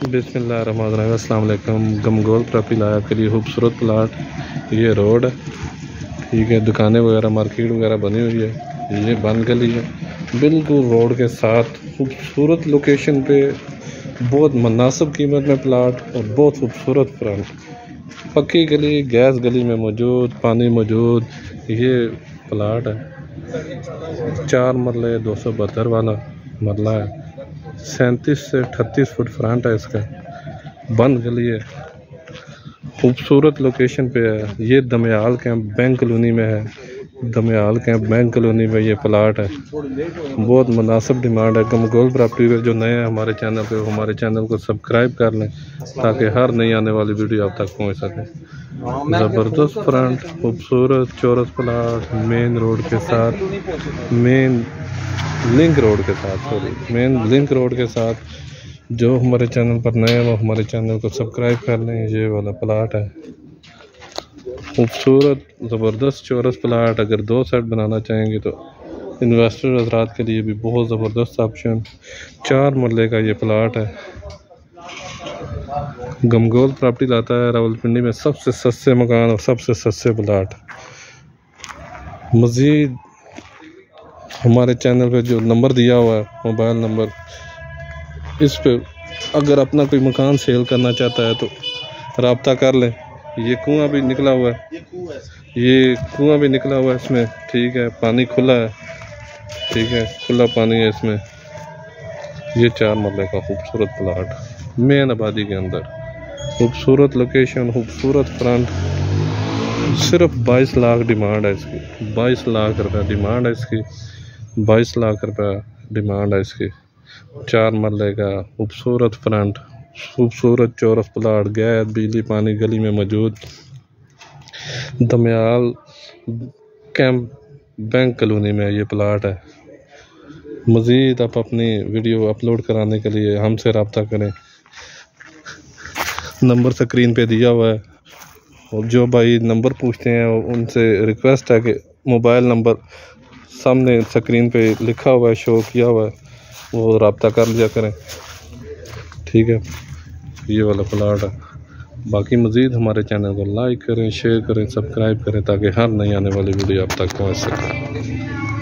बिस्मिल्लाहिर्रहमानिर्रहीम। अस्सलाम वालेकुम। गमगोल प्रॉपर्टी लाया के लिए खूबसूरत प्लाट। ये रोड है, ठीक है, दुकानें वगैरह मार्केट वगैरह बनी हुई है। ये बंद गली है, बिल्कुल रोड के साथ खूबसूरत लोकेशन पे, बहुत मुनासिब कीमत में प्लाट और बहुत खूबसूरत फ्रंट। पक्की गली, गैस गली में मौजूद, पानी मौजूद। ये प्लाट है 4 मरले 272 वाला मरला है। 37 से 38 फुट फ्रंट है इसका। बंद गली है, खूबसूरत लोकेशन पे है। ये दमयाल कैंप बैंक कॉलोनी में है। दमयाल कैंप बैंक कॉलोनी में ये प्लाट है। बहुत मुनासिब डिमांड है। गमगोल प्रॉपर्टी पे जो नए हैं हमारे चैनल पे, हमारे चैनल को सब्सक्राइब कर लें ताकि हर नई आने वाली वीडियो आप तक पहुंच सके। ज़बरदस्त फ्रंट, खूबसूरत चौरस प्लाट, मेन रोड के साथ, मेन लिंक रोड के साथ। जो हमारे चैनल पर नए हैं वो हमारे चैनल को सब्सक्राइब कर लें। ये वाला प्लाट है, खूबसूरत ज़बरदस्त चौरस प्लाट। अगर 2 सेट बनाना चाहेंगे तो इन्वेस्टर हज़रात के लिए भी बहुत ज़बरदस्त ऑप्शन। 4 मरले का ये प्लाट है। गमगोल प्रॉपर्टी लाता है रावलपिंडी में सबसे सस्ते मकान और सबसे सस्ते प्लाट। मज़ीद हमारे चैनल पे जो नंबर दिया हुआ है, मोबाइल नंबर, इस पे अगर अपना कोई मकान सेल करना चाहता है तो रब्ता कर लें। ये कुआं भी निकला हुआ है, इसमें, ठीक है, पानी खुला है, ठीक है, खुला पानी है इसमें। ये 4 मरले का खूबसूरत प्लाट मेन आबादी के अंदर, खूबसूरत लोकेशन, खूबसूरत फ्रंट। सिर्फ 22 लाख डिमांड है इसकी। 22 लाख रुपये डिमांड है इसकी। 22 लाख रुपये डिमांड है इसकी। 4 मरले का खूबसूरत फ्रंट, खूबसूरत चौरस प्लाट, गैस बिजली पानी गली में मौजूद। दमयाल कैंप बैंक कॉलोनी में ये प्लाट है। मज़ीद आप अपनी वीडियो अपलोड कराने के लिए हमसे रब्ता करें। नंबर स्क्रीन पे दिया हुआ है। और जो भाई नंबर पूछते हैं उनसे रिक्वेस्ट है कि मोबाइल नंबर सामने स्क्रीन पे लिखा हुआ है, शो किया हुआ है, वो रब्ता कर लिया करें, ठीक है। ये वाला प्लाट है। बाकी मज़ीद हमारे चैनल को लाइक करें, शेयर करें, सब्सक्राइब करें ताकि हर नई आने वाली वीडियो आप तक पहुंच सके।